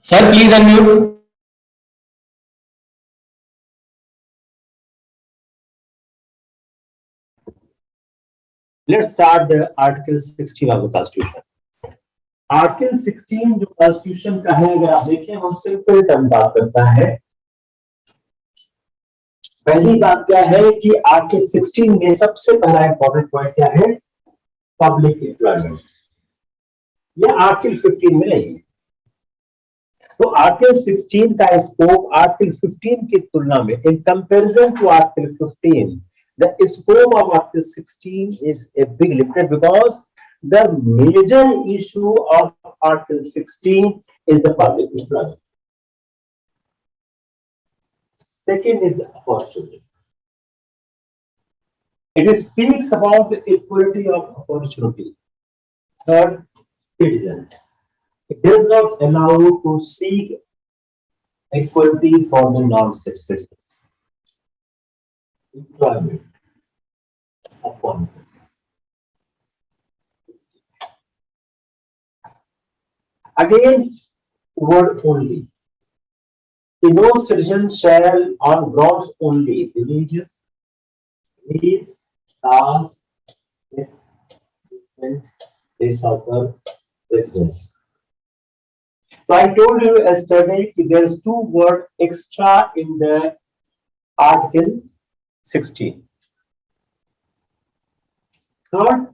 Sir, please unmute. Let's start the Article 16 of the Constitution. Article 16 जो Constitution का है, अगर आप देखें वो सिंपल टर्म बात करता है। पहली बात क्या है कि आर्टिकल 16 में सबसे पहला इंपॉर्टेंट पॉइंट क्या है? Public employment. यह आर्टिकल 15 में नहीं है। तो आर्टिकल 16 का स्कोप आर्टिकल 15 की तुलना में, in comparison to article 15, the scope of Article 16 is a big limited because the major issue of Article 16 is the public employment. Second is the opportunity. It speaks about the equality of opportunity. Third, citizens. It does not allow to seek equality for the non-citizens. Employment. Appointment. Again, word only. No citizen shall, on grounds only, religion, race, caste, sex, descent, place of birth, residence. So I told you yesterday there is two words extra in the Article 16. Third,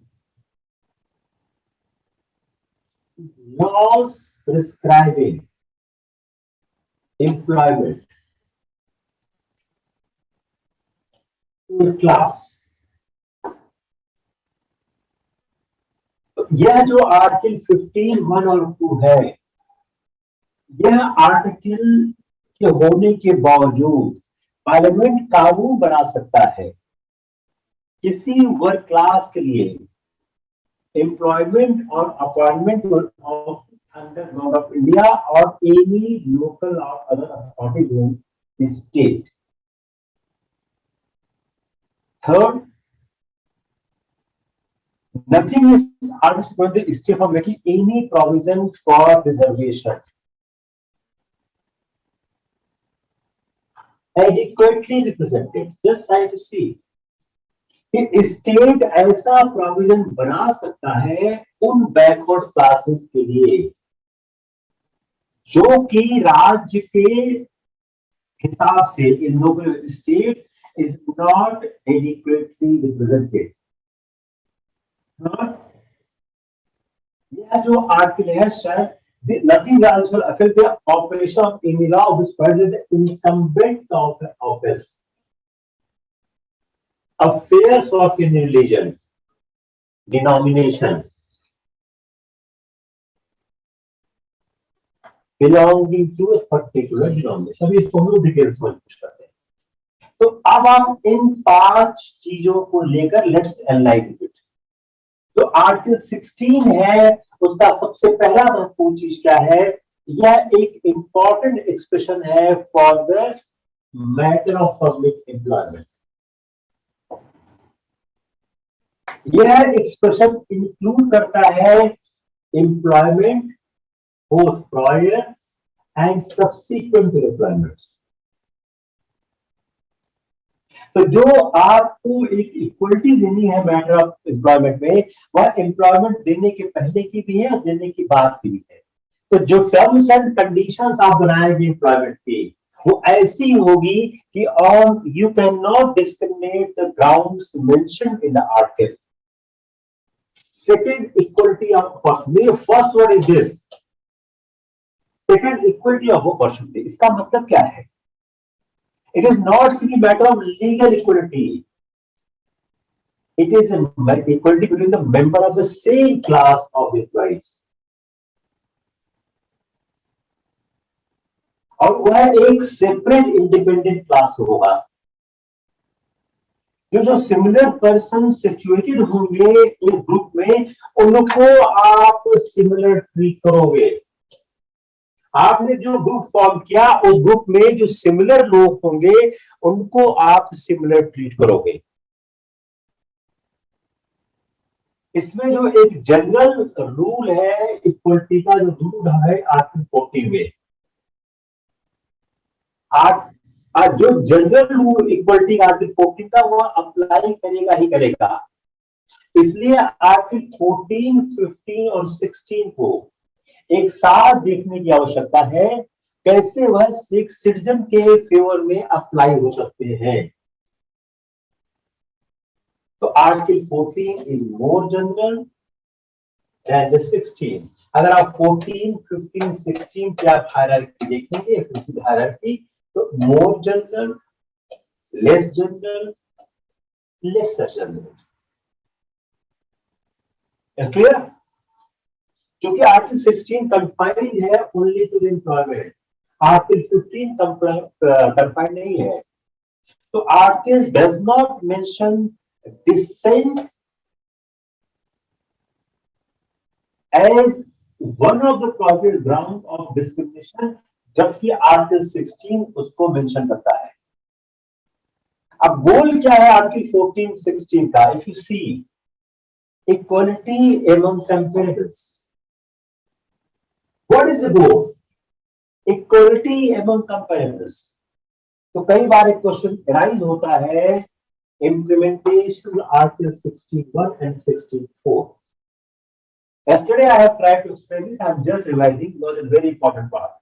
laws prescribing employment to a class. तो यह जो article 15 1 और 2 है, यह article के होने के बावजूद पार्लियामेंट कानून बना सकता है किसी वर्क क्लास के लिए एम्प्लॉयमेंट और appointment of under government of India और एनी लोकल और other authority in state. Third, nothing is going to escape from making any provision for reservation. Adequately represented. Just try to see. State ऐसा provision बना सकता है उन backward classes के लिए जो कि राज्य के हिसाब से in local state is not adequately represented. यह जो आर्टिकल है शायद nothing else will affect the operation of any law which pertains the incumbent of the office. Affairs of any religion, denomination, belonging to a particular denomination. अभी इसको हम लोग details में पूछ करते हैं. तो अब हम इन 5 चीजों को लेकर लेट्स एनालाइज इट. जो आर्टिकल 16 है उसका सबसे पहला महत्वपूर्ण चीज क्या है? यह एक इंपॉर्टेंट एक्सप्रेशन है for the matter of public employment. यह एक्सप्रेशन इंक्लूड करता है employment both prior and subsequent employments. तो जो आपको एक इक्वलिटी देनी है मैटर ऑफ एम्प्लॉयमेंट में, वह एम्प्लॉयमेंट देने के पहले की भी है और देने के बाद की भी है. तो जो टर्म्स एंड कंडीशंस आप बनाएंगे एम्प्लॉयमेंट की, वो ऐसी होगी कि on you can not discriminate the grounds mentioned in the article. Second, equality of opportunity. The first word is this. Second, equality of opportunity. इसका मतलब क्या है? It is not simply matter of legal equality. It is an equality between the member of the same class of employees. और वह एक separate independent class होगा. जो similar person situated होंगे एक ग्रुप में, उनको आप सिमिलर ट्रीट करोगे. आपने जो ग्रुप फॉर्म किया उस ग्रुप में जो सिमिलर लोग होंगे उनको आप सिमिलर ट्रीट करोगे. इसमें जो एक जनरल रूल है इक्वलिटी का, जो रूल है आर्टिकल 14 में, आर्ट जो जनरल रूल इक्वलिटी आर्टिकल 14 का वो अप्लाई करेगा ही करेगा। इसलिए आर्टिकल 14, 15 और 16 को एक साथ देखने की आवश्यकता है, कैसे वह सिटीजन के फेवर में अप्लाई हो सकते हैं। तो article 14 is more general than the 16। अगर आप 14, 15, 16 की आप हायरार्की देखेंगे, हायरार्की, तो more general, less general, lesser general. Clear? क्योंकि आर्टिकल 16 कंफाइंड है only to the employment, article 15 confined नहीं है। तो article does not mention descent as one of the probable ground of discrimination, जबकि आर्टिकल 16 उसको mention करता है। अब गोल क्या है आर्टिकल 14, 16 का? If you see equality among comparators, what is the goal? Equality among comparators. तो कई बार एक क्वेश्चन राइज होता है, implementation article 61 and 64. Yesterday I have tried to explain this, I am just revising because it's a very important part.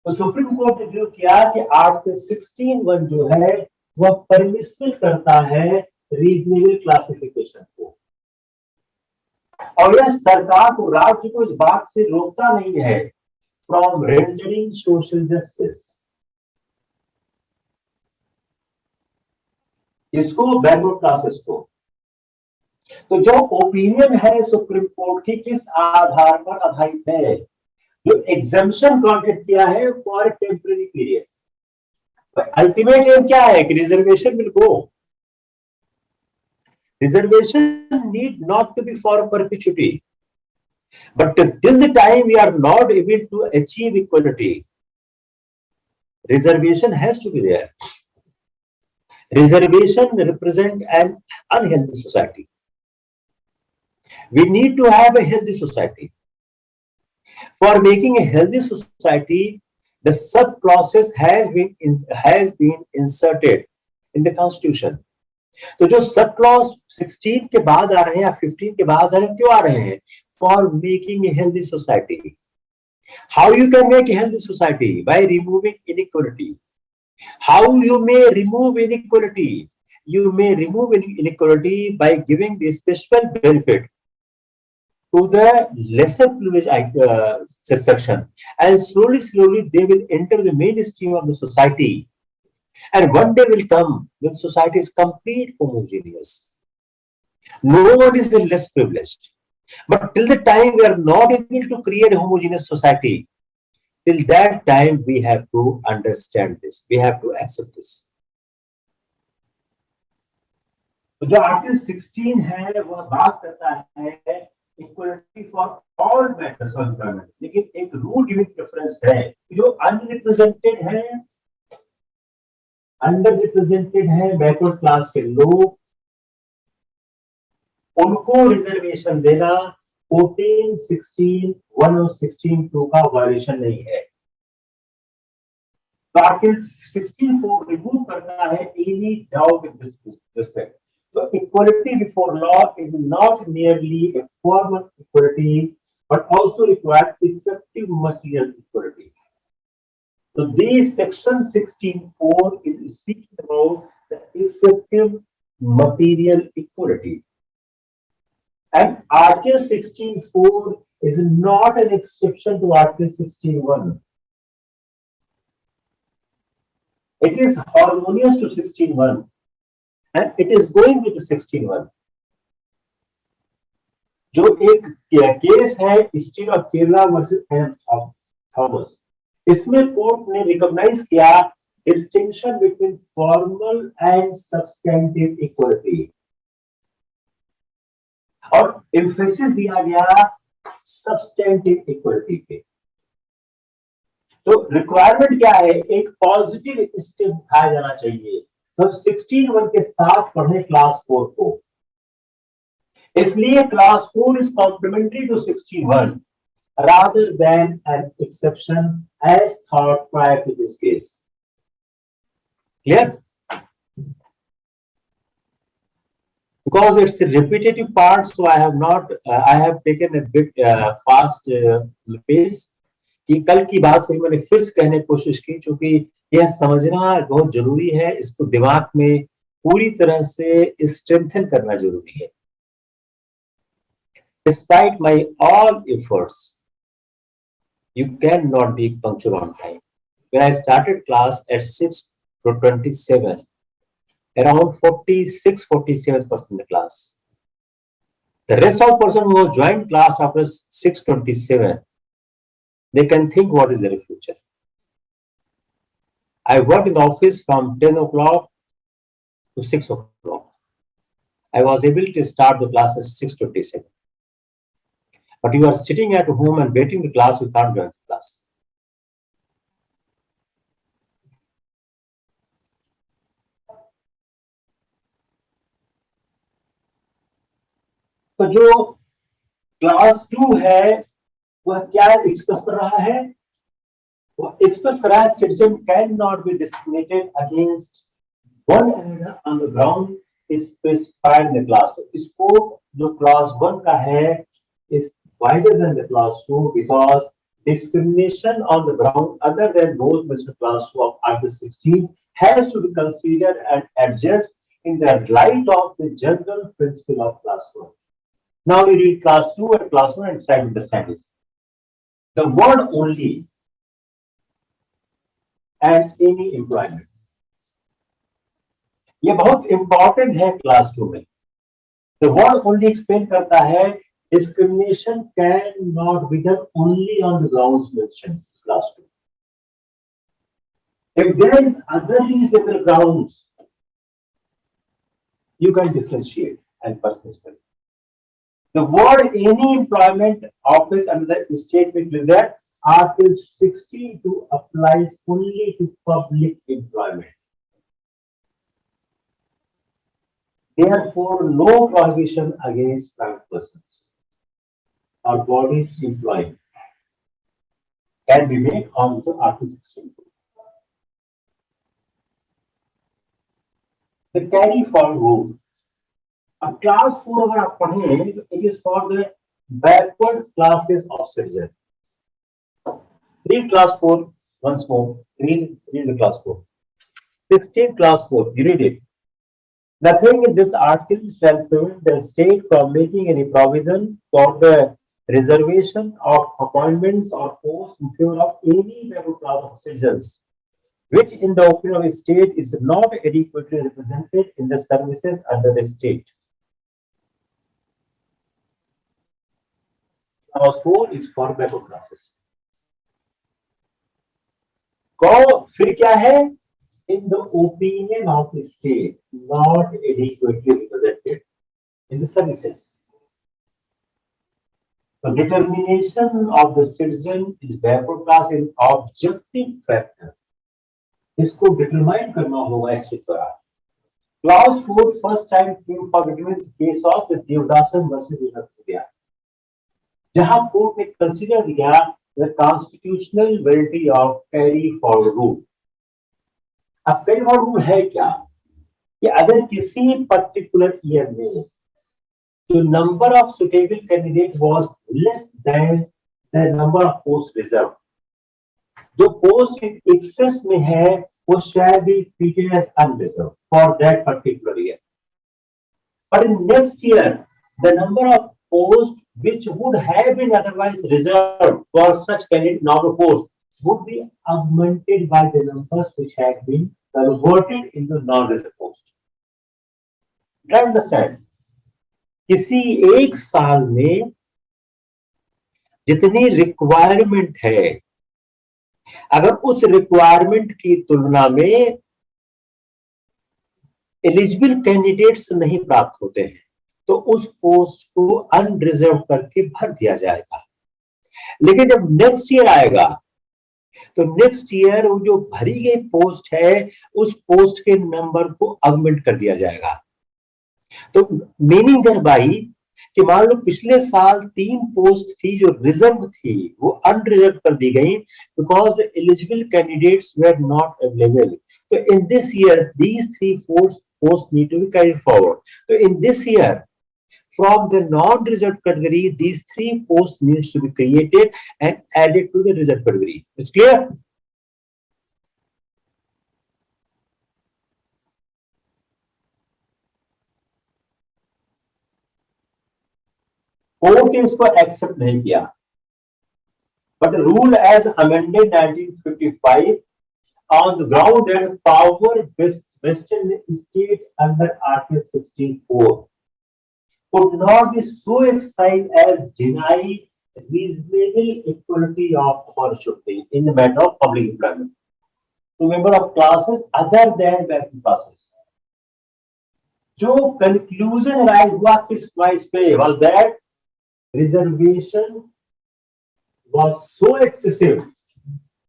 तो supreme court ने जो किया कि आर्टिकल 16(1) जो है वह परमिसिबल करता है रीजनेबल क्लासिफिकेशन को, और यह सरकार को, राज्य को इस बात से रोकता नहीं है फ्रॉम रेंडरिंग सोशल जस्टिस। इसको बैकवर्ड क्लासेस को। तो जो ओपिनियन है सुप्रीम कोर्ट की किस आधार पर आधारित है? जो एग्जम्पशन ग्रांटेड किया है for temporary period. Ultimate aim क्या है कि reservation will go, reservation need not to be for perpetuity, but till the time we are not able to achieve equality, reservation has to be there. Reservation represent an unhealthy society. We need to have a healthy society. For making a healthy society, the sub-clauses has been inserted in the Constitution. तो जो sub clause 16 के बाद आ रहे हैं या 15 के बाद आ रहे हैं, क्यों आ रहे हैं? For making a healthy society. How you can make a healthy society? By removing inequality. How you may remove inequality? You may remove inequality by giving the special benefit to the lesser privileged section, and slowly they will enter the mainstream of the society, and one day will come when society is complete homogeneous. No one is less privileged, but till the time we are not able to create a homogeneous society, till that time we have to understand this, we have to accept this. तो जो article 16 है वह बात करता है equality for all matters of employment, लेकिन एक rule giving preference है जो अनरिप्रेजेंटेड है, अंडर रिप्रेजेंटेड है, बैकवर्ड क्लास के लोग, उनको रिजर्वेशन देना 14, 16, 1 और 16, 2 का वायलेशन नहीं है। तो आर्टिकल 16(4) रिमूव करता है any doubt in this respect. तो equality before law is not merely a formal equality but also requires effective material equality. So this section 16(4) is speaking about the effective material equality. And Article 16(4) is not an exception to Article 16(1). It is harmonious to 16(1), and it is going with the 16(1). जो एक case है state of Kerala versus M Thomas, इसमें court ने recognise किया distinction between formal and substantive equality, और emphasis दिया गया substantive equality पे। तो रिक्वायरमेंट क्या है? एक पॉजिटिव स्टेप उठाया जाना चाहिए। तो 16(1) के साथ पढ़े क्लास 4 को, इसलिए class 4 is complementary to 16(1) rather than an exception as thought prior to this case. Clear? Because it's a repetitive part, so I have not, I have taken a bit fast pace. कि कल की बात को ही मैंने फिर से कहने की कोशिश की, क्योंकि यह समझना बहुत जरूरी है, इसको दिमाग में पूरी तरह से स्ट्रेंथन करना जरूरी है. Despite my all efforts, you cannot be punctual on time. When I started class at 6:27, around 46-47% of the class. The rest of the person who have joined class after 6:27, they can think what is their future. I worked in the office from 10 o'clock to 6 o'clock. I was able to start the class at 6:27. But you are sitting at home and waiting the class, you can't join the class. तो जो class 2 है वह क्या express कर रहा है? वह express कर रहा है citizen can not B discriminated against one another on the ground specified in the class. तो इसको जो क्लास 1 का है is wider than the class 2 because discrimination on the ground other than those mentioned class 2 of Article 16 has to be considered and adjusted in the light of the general principle of class 1. Now we read class 2 and class 1 and try to understand this. The word only and any employment. ये बहुत important है class 2 में. The word only explain करता है discrimination cannot be done only on the grounds mentioned class 2. If there is other reasonable grounds, you can differentiate and participate. The word any employment office under the statement with that Article 62 applies only to public employment. Therefore, no prohibition against private persons or bodies employing can be made on to Article 62. The carry forward rule. अब class 4 अगर आप पढ़ें तो it is for the backward classes of citizen. Read class 4 once more. Read the class 4. 16 class 4. You read it. Nothing in this article shall prevent the state from making any provision for the reservation of appointments or posts in favor of any backward class of citizens, which in the opinion of the state is not adequately represented in the services under the state. Clause 4 is for backward classes. फिर क्या है? In the opinion of the state, not adequately represented in the services. The determination of the citizen is backward class in objective factor. इसको determine करना होगा state द्वारा. Clause 4 first time came for determining the case of the Devdasan versus India, जहां court ने consider किया the constitutional validity of carry forward rule. अब carry forward rule है क्या? कि अगर किसी पर्टिकुलर ईयर में the number of suitable candidate was less than the number of posts reserved, जो पोस्ट एक्सेस में है वो shall be treated as unreserved for that particular year. But in next year, the number of posts which would have been otherwise reserved for such candidate number posts would be augmented by the numbers which have been converted into non-reserved posts. Try to understand. किसी एक साल में जितनी requirement है, अगर उस requirement की तुलना में एलिजिबल कैंडिडेट्स नहीं प्राप्त होते हैं तो उस पोस्ट को अनरिजर्व करके भर दिया जाएगा. लेकिन जब नेक्स्ट ईयर आएगा तो नेक्स्ट ईयर वो जो भरी गई पोस्ट है उस पोस्ट के नंबर को ऑगमेंट कर दिया जाएगा. तो मीनिंग देयरबाय कि मान लो पिछले साल 3 पोस्ट थी जो रिजर्व थी वो अनरिजर्व कर दी गई because the eligible candidates were not available. So in this year, these three posts need to be carried forward. So in this year, from the non-reserved category, these three posts needs to be created and added to the reserved category. It's clear? Court ने इसको accept नहीं किया, but rule as amended 1955 on the ground that power vested in state under Article 16(4) could not be so exercised as deny reasonable equality of opportunity in the matter of public employment to member of classes other than working classes. जो conclusion rise हुआ किस price पे was that reservation was so excessive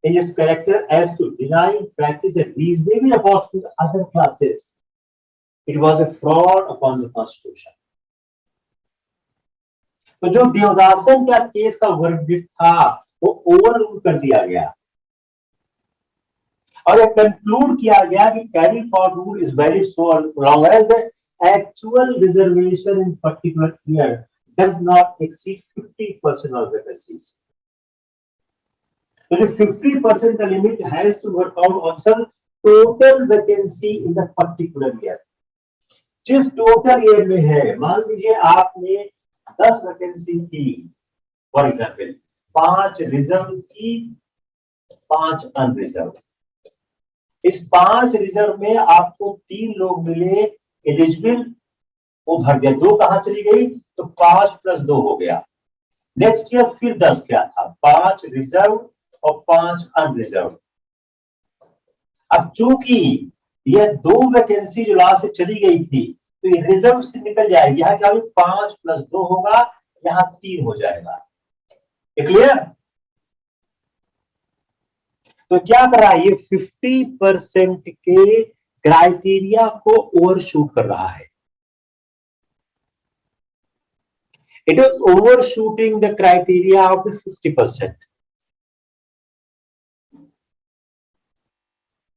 in its character as to deny practice a reasonable opportunity to other classes. It was a fraud upon the Constitution. तो जो देवदासन का case का verdict था वो overrule कर दिया गया और यह कंक्लूड किया गया कि carry forward rule is valid so long as the actual reservation in particular year does not exceed 50% of vacancies. तो जो 50% का limit has to work out on some total vacancy in the particular year. जिस total year में है, मान लीजिए आपने 10 vacancy थी, फॉर एग्जाम्पल 5 रिजर्व थी, 5 अनरिजर्व. इस 5 रिजर्व में आपको 3 लोग मिले एलिजिबल, वो भर दिया. 2 कहां चली गई? तो 5 + 2 हो गया. नेक्स्ट ईयर फिर 10 क्या था? 5 रिजर्व और 5 अनरिजर्व. अब चूंकि ये 2 वैकेंसी जो लास्ट से चली गई थी तो ये रिजर्व से निकल जाएगी. यहाँ क्या 5 + 2 होगा, यहाँ 3 हो जाएगा. क्लियर? तो क्या कर रहा है ये 50% के क्राइटेरिया को ओवरशूट कर रहा है. It is overshooting the criteria of the 50%.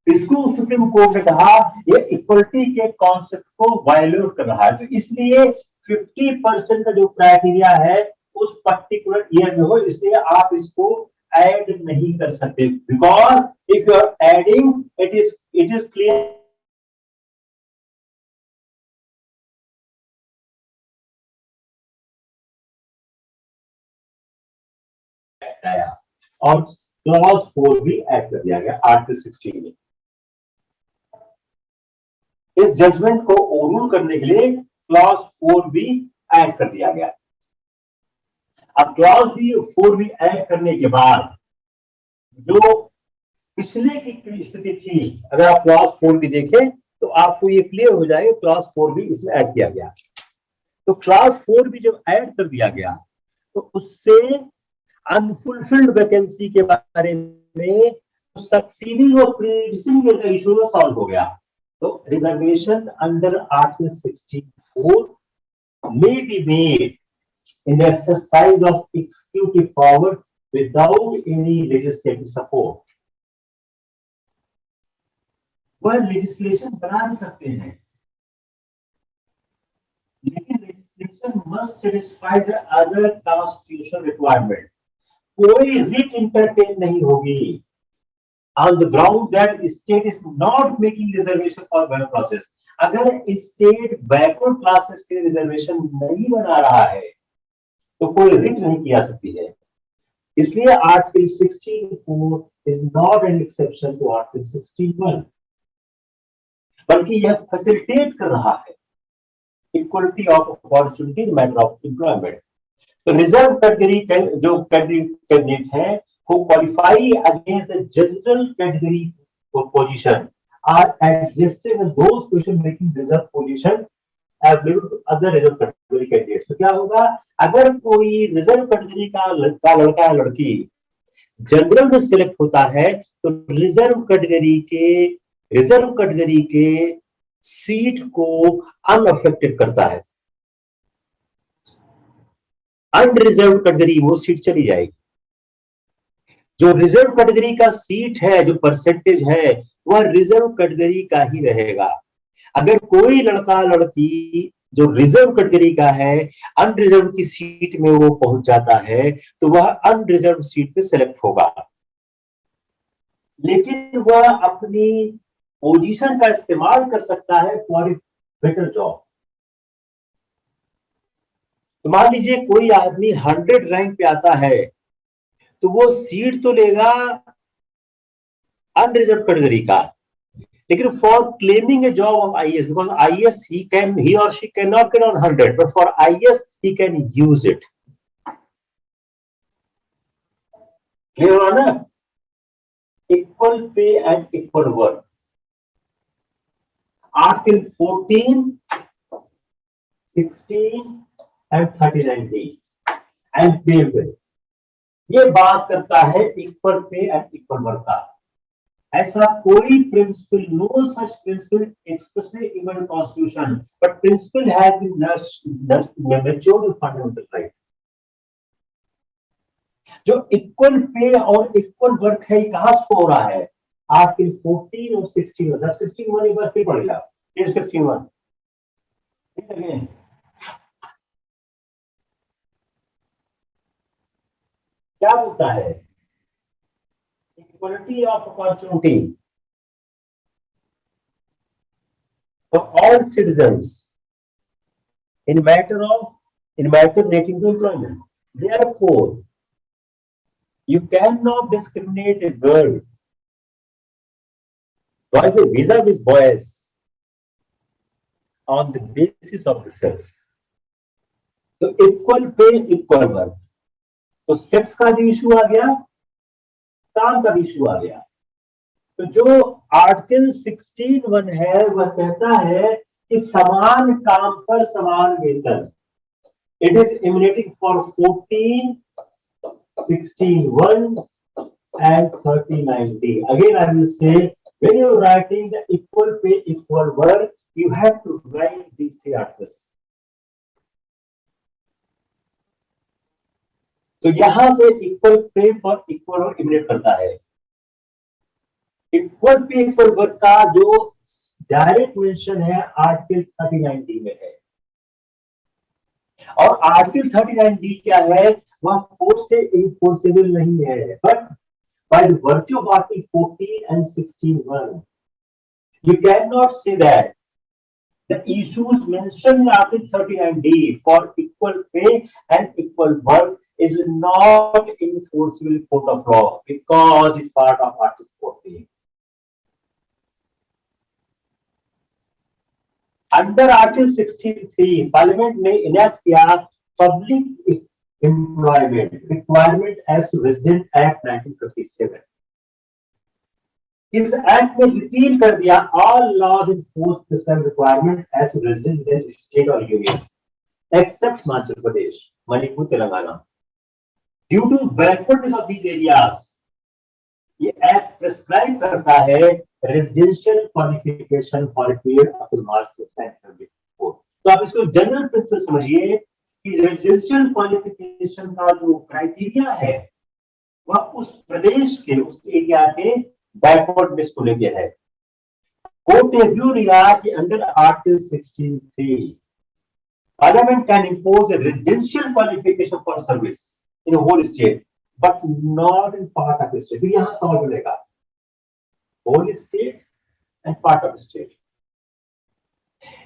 इसको सुप्रीम कोर्ट ने कहा ये इक्वलिटी के कॉन्सेप्ट को वायलेट कर रहा है. तो इसलिए 50% का जो क्राइटेरिया है उस पर्टिकुलर ईयर में हो, इसलिए आप इसको ऐड नहीं कर सकते. Because if you are adding it is clear और क्लॉज 4 भी ऐड कर दिया गया आर्टिकल 16 में. इस जजमेंट को ओवररूल करने के लिए क्लॉज 4 भी ऐड कर दिया गया. अब क्लॉज 4 भी ऐड करने के बाद जो पिछले की स्थिति थी, अगर आप क्लॉज 4 भी देखें तो आपको ये क्लियर हो जाएगा. क्लॉज 4 भी इसमें ऐड किया गया. तो क्लॉज 4 भी जब ऐड कर दिया गया तो उससे अनफुलफिल्ड वैकेंसी के बारे में सक्सीडिंग और प्रीसिडिंग का इशू सॉल्व हो गया. तो reservation under article 64 may be made in the exercise of executive power without any legislative support. वह लेजिस्लेशन बना भी सकते हैं, लेकिन legislation must satisfy the other constitutional requirement. कोई रिट इंटरटेन नहीं होगी on the ground that state is not making reservation for backward classes. अगर स्टेट बैकवर्ड क्लासेस के रिजर्वेशन नहीं बना रहा है तो कोई रिट नहीं किया सकती है. इसलिए article 16(4) is not an exception to article 16(1), बल्कि यह फैसिलिटेट कर रहा है equality of opportunity in matter of employment. तो रिजर्व कैटेगरी जो कैंडिडेट है who qualify against the general category position are adjusted in those position making reserve position available to other reserve category candidates. तो क्या होगा? अगर कोई reserve category का लड़का या लड़की जनरल में सिलेक्ट होता है तो रिजर्व कैटेगरी के सीट को अनअफेक्टेड करता है. अनरिजर्व कैटेगरी वो सीट चली जाएगी. जो रिजर्व कैटेगरी का सीट है, जो परसेंटेज है, वह रिजर्व कैटेगरी का ही रहेगा। अगर कोई लड़का लड़की जो रिजर्व कैटेगरी का है अनरिजर्व की सीट में वो पहुंच जाता है तो वह अनरिजर्व सीट पे सेलेक्ट होगा, लेकिन वह अपनी पोजीशन का इस्तेमाल कर सकता है फॉर बेटर जॉब। तो मान लीजिए कोई आदमी 100 रैंक पे आता है तो वो सीट तो लेगा अनरिजर्व कैटेगरी का, लेकिन for claiming a job of IAS, because IAS he और she can not get on 100, but for IAS he can use it. Clear हुआ ना? Equal pay and equal work, article 14, 16 and 39D and pay bill, ये बात करता है equal pay and equal work का। ऐसा कोई principle, no such principle expressly in constitution, but principle has been matured in fundamental right. जो equal pay और equal work है, कहां से हो रहा है? आर्टिकल 14 और 16। सब 16 एक बार फिर पढ़ेगा, फिर 16 क्या बोलता है? Equality of opportunity for all citizens in matter relating to employment. Therefore, you cannot discriminate a girl, boys vis-a-vis boys, on the basis of the sex. तो इक्वल पे इक्वल वर्क, तो सेक्स का भी issue आ गया, काम का भी issue आ गया। तो जो आर्टिकल 16(1) है वह कहता है कि समान काम पर समान वेतन। It is emanating for 14, 16(1) and 39D. Again, I will say, when you are writing the equal pay, equal work, you have to write these 3 articles. तो यहां से equal pay for equal work इमिनेट करता है। इक्वल पे इक्वल वर्क का जो direct mention है article 39D में है, और आर्टिकल 39D क्या है? वह फोर्स से इनफोर्सेबल नहीं है, but by the virtue of Article 14 and 16(1), you cannot say that the issues mentioned in Article 39D for equal pay and equal work is not enforceable in court of law because it's part of Article 14. Under Article 16(3), Parliament ने enact किया public employment requirement as to Resident Act 1957. इस act में repeal कर दिया all laws enforce this kind of requirement as to resident in state or union except Himachal Pradesh, Manipur, Telangana. Due to backwardness of these areas, ये act prescribe करता है residential qualification for period up to March 2024। तो आप इसको general principle समझिए कि residential qualification का जो क्राइटेरिया है वह उस प्रदेश के, उस एरिया के बैकवर्डनेस को लेके है। कोर्ट ने व्यू लिया कि under article 16(3) parliament can impose a residential qualification for service in whole state but not in part of state. यहां सवाल मिलेगा whole state and part of state.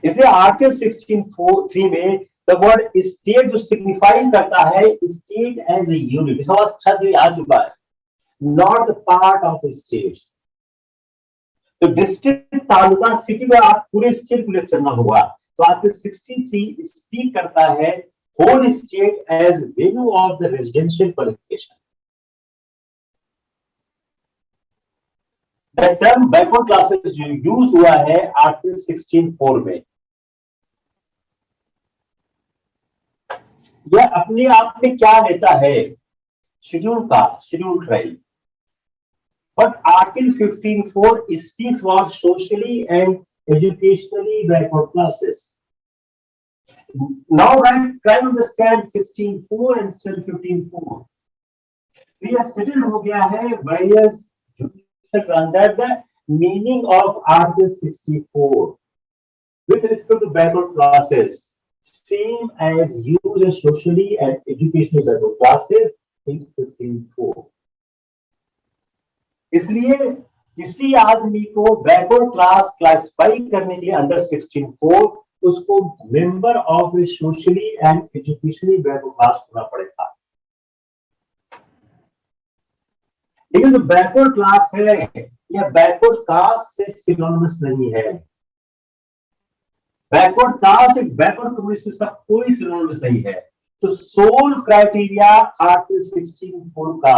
इसलिए आर्टिकल 16(3) में द वर्ड स्टेट जो signify करता है स्टेट एज ए यूनिट, सवाल छात्र आ चुका है, not the part of the state. तो डिस्ट्रिक्ट, तालुका, सिटी में आप पूरे स्टेट को लेकर चलना होगा। तो आर्टिकल 16(3) स्पीक करता है whole state as venue of the residential qualification. The term backward classes use हुआ है आर्टिकल 16(4) में। यह अपने आप में क्या लेता है? Schedule tribe. But article 15(4) speaks about socially and educationally backward classes. Now try to understand 16(4) and 15(4). ये सेटल्ड हो गया है various judicial under the meaning of Article 64 with respect to backward classes, same as used socially and educational backward classes in 15.4. इसलिए किसी आदमी को backward class classify करने के लिए अंडर 16.4 उसको member of the socially and educationally backward class होना पड़ेगा। लेकिन जो बैकवर्ड क्लास है यह बैकवर्ड कास्ट से सिनोनिमस नहीं है। बैकवर्ड कास्ट एक बैकवर्ड कम्युनिटी से कोई सिनोनिमस नहीं है। तो सोल क्राइटेरिया आर्टिकल 16.4 का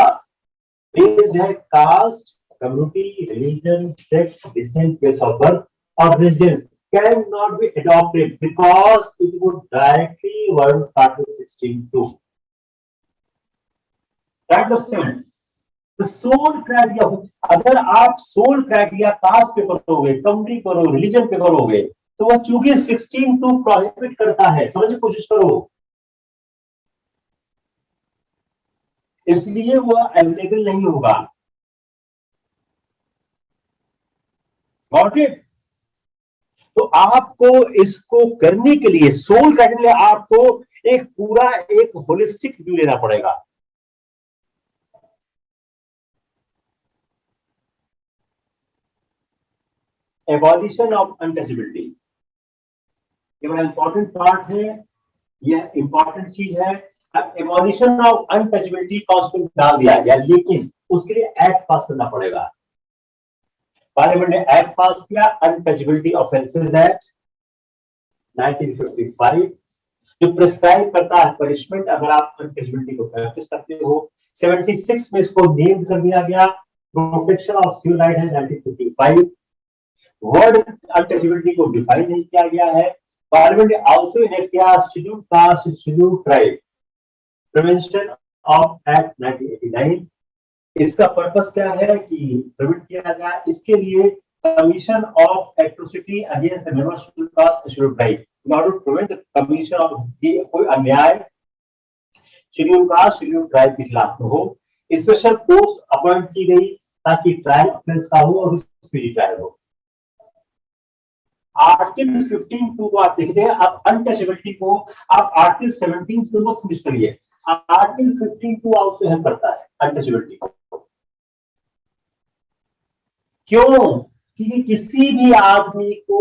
बेस्ड है caste, community, religion, sex, descent, place of birth और residence can not be adopted because it would directly word article 16.2। Understand? तो सोल क्राइटेरिया, अगर आप सोल क्राइटेरिया कास्ट पे करोगे, कम्युनिटी करो, रिलीजन पे करोगे तो वह चूंकि 16.2 प्रोहिबिट करता है, समझने की कोशिश करो, इसलिए वह अवेलेबल नहीं होगा। Got it? तो आपको इसको करने के लिए सोल क्राइटेरिया आपको एक पूरा एक होलिस्टिक व्यू लेना पड़ेगा। एबॉलिशन ऑफ अनटचेबिलिटी, ये बड़ा इंपॉर्टेंट पार्ट है, यह इंपॉर्टेंट चीज है। अब एबॉलिशन ऑफ अनटचेबिलिटी कॉन्स्टिट्यूशन डाल दिया गया, लेकिन उसके लिए एक्ट पास करना पड़ेगा। पार्लियामेंट ने एक्ट पास किया, अनटचेबिलिटी ऑफेंसेस एक्ट 1955, जो प्रिस्क्राइब करता है पनिशमेंट अगर आप अनटचेबिलिटी को प्रैक्टिस करते हो। 76 में इसको नेम कर दिया गया, प्रोटेक्शन ऑफ सिविल राइट है 1955। वर्ड अनटचेबिलिटी को डिफाइन नहीं किया गया है। पार्लियामेंट ने आल्सो इनेक्ट किया scheduled caste scheduled tribe prevention of act 1989। इसका पर्पस क्या है कि प्रिवेंट किया जाए, इसके लिए commission of atrocity against the members scheduled caste scheduled tribe in order to prevent the commission of कोई अन्याय शेड्यूल्ड कास्ट शेड्यूल्ड ट्राइब के खिलाफ न हो। स्पेशल कोर्ट्स अपॉइंट की गई ताकि ट्रायल ऑफेंस का हो और स्पीडी ट्रायल हो। आर्टिकल 15.2 को आप देखते हैं, आप अनटचेबिलिटी को आप आर्टिकल 17 से मत फिनिश करिए, आर्टिकल 15.2 आल्सो हेल्प करता है अनटचेबिलिटी को। क्यों? क्योंकि किसी भी आदमी को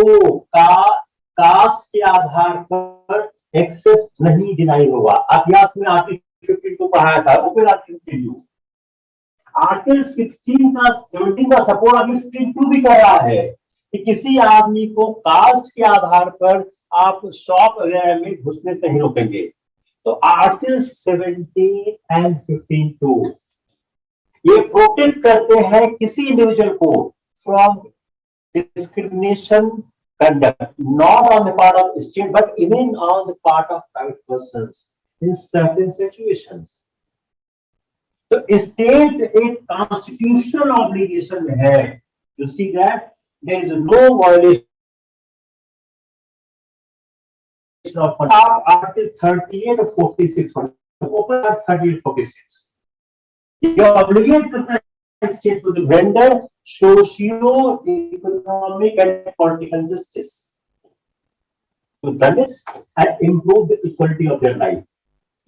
कास्ट के आधार पर एक्सेस नहीं डिनाई होगा। आप याद में आर्टिकल 15 को पढ़ाया था, ओपन आर्टिकल 16 का 17 का सपोर्ट अभी 15.2 भी कर रहा है कि किसी आदमी को कास्ट के आधार पर आप शॉप वगैरह में घुसने से नहीं रोकेंगे। तो आर्टिकल 17 एंड 15.2 ये प्रोटेक्ट करते हैं किसी इंडिविजुअल को from discrimination conduct not on the part of state but even on the part of private persons in certain situations. तो स्टेट एक कॉन्स्टिट्यूशनल ऑब्लिगेशन में है to see that there is no violation of Article 38 or 46, open Article 38 46. You obligate the state to render socio-economic and political justice to Dalits and improve the equality of their life.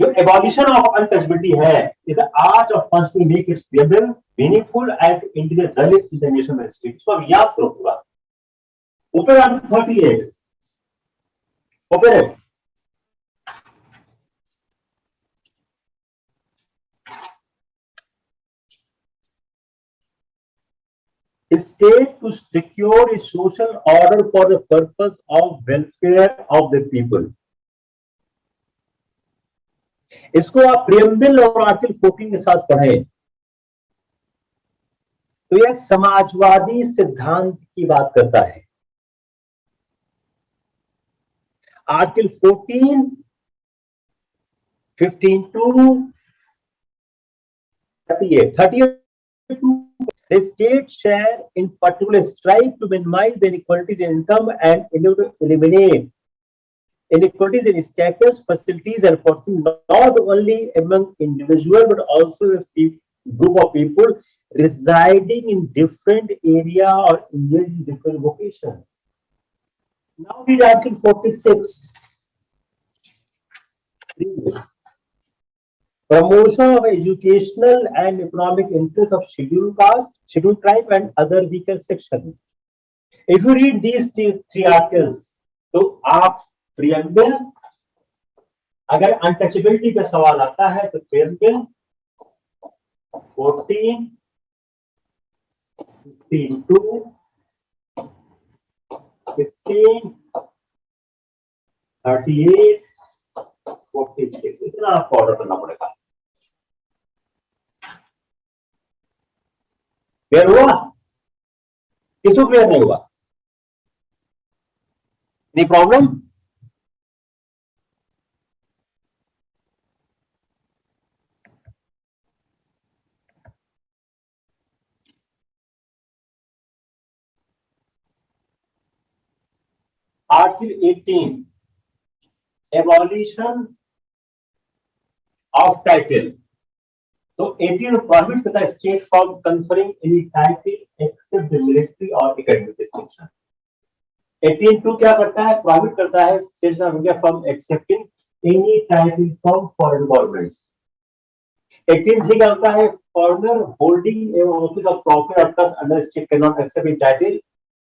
जो abolition of untouchability है is the art of constantly make it viable, meaningful and integrate Dalit in the nation and state. इसको अब याद करो पूरा। ऊपर article 38 ऊपर है state to secure a social order for the purpose of welfare of the people। इसको आप प्रियम्बल और आर्टिकल 14 के साथ पढ़ें तो यह समाजवादी सिद्धांत की बात करता है। Article 14, 15.2, 38, 32 the state shall in particular strive to minimize the inequalities in income and eliminate inequalities in status, facilities and opportunities not only among individuals but also group of people residing in different area or engaged in different vocation. Now read Article 46. Promotion of educational and economic interests of scheduled caste, scheduled tribe and other weaker section. If you read these three articles, तो आप preamble, अगर untouchability का सवाल आता है तो preamble 14, 15(2), 16, 38, 46, इतना आपको ऑर्डर करना पड़ेगा। क्लियर हुआ? किसको क्लियर नहीं हुआ? Any problem? Article 18 abolition of title. तो 18 प्रोहिबिट करता है state from conferring any title except the military और एकेडमिक डिस्टिंक्शन। 18(2) क्या करता है? प्रोहिबिट करता है states of India from accepting any title from foreign governments. 18(3) क्या होता है? Foreigner holding an office of profit और trust under state can not accept any title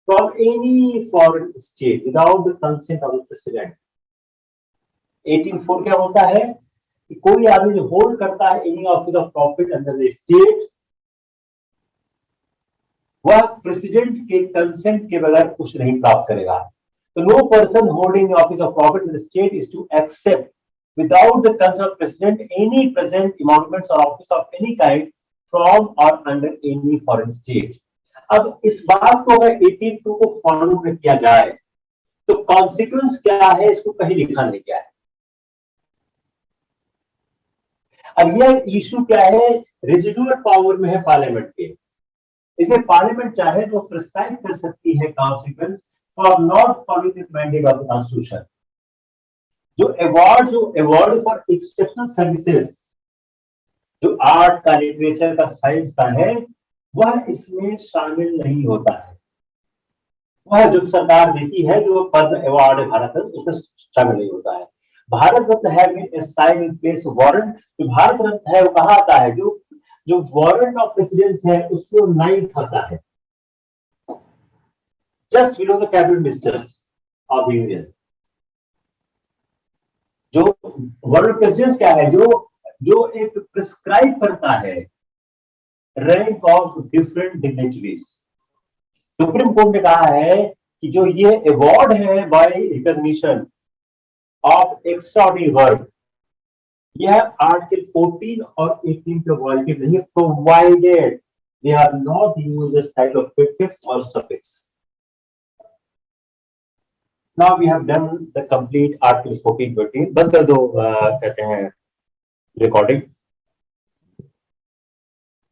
from any foreign state without the consent of the president. 18(4) क्या होता है कि कोई आदमी जो होल्ड करता है any office of profit under the state, वह प्रेसिडेंट के कंसेंट के बगैर कुछ नहीं प्राप्त करेगा। तो no person holding office of profit in the state is to accept without the consent of president any present emoluments और office of any kind from और अंडर एनी फॉरेन स्टेट। अब इस बात को अगर 18(2) को फॉलो में किया जाए तो कॉन्सिक्वेंस क्या है, इसको कहीं लिखा नहीं गया है। अब यह इशू क्या है? रेजिडुअल पावर में है पार्लियामेंट के, इसलिए पार्लियामेंट चाहे तो प्रिस्क्राइब कर सकती है consequence for not following the mandate of the constitution. जो अवार्ड फॉर एक्सेप्शनल सर्विसेज जो आर्ट का, लिटरेचर का, साइंस का है, वह इसमें शामिल नहीं होता है। वह जो सरकार देती है, जो पद्म अवार्ड है भारत रत्न, उसमें शामिल नहीं होता है। भारत रत्न है been assigned in place of warrant. जो भारत रत्न है वो कहाँ आता है? जो वारंट ऑफ प्रेसिडेंस है उसमें 9th आता है, just below the cabinet ministers of union. जो वारंट प्रेसिडेंस क्या है? जो एक प्रिस्क्राइब करता है rank of different dignitaries. Supreme court ने कहा है कि जो ये अवार्ड है by recognition of extraordinary work, यह आर्टिकल 14 और 18 के वायलेटिव नहीं है, provided they are not used as type of prefix और suffix. Now we have done the complete article 14-20। बंद कर दो कहते हैं रिकॉर्डिंग।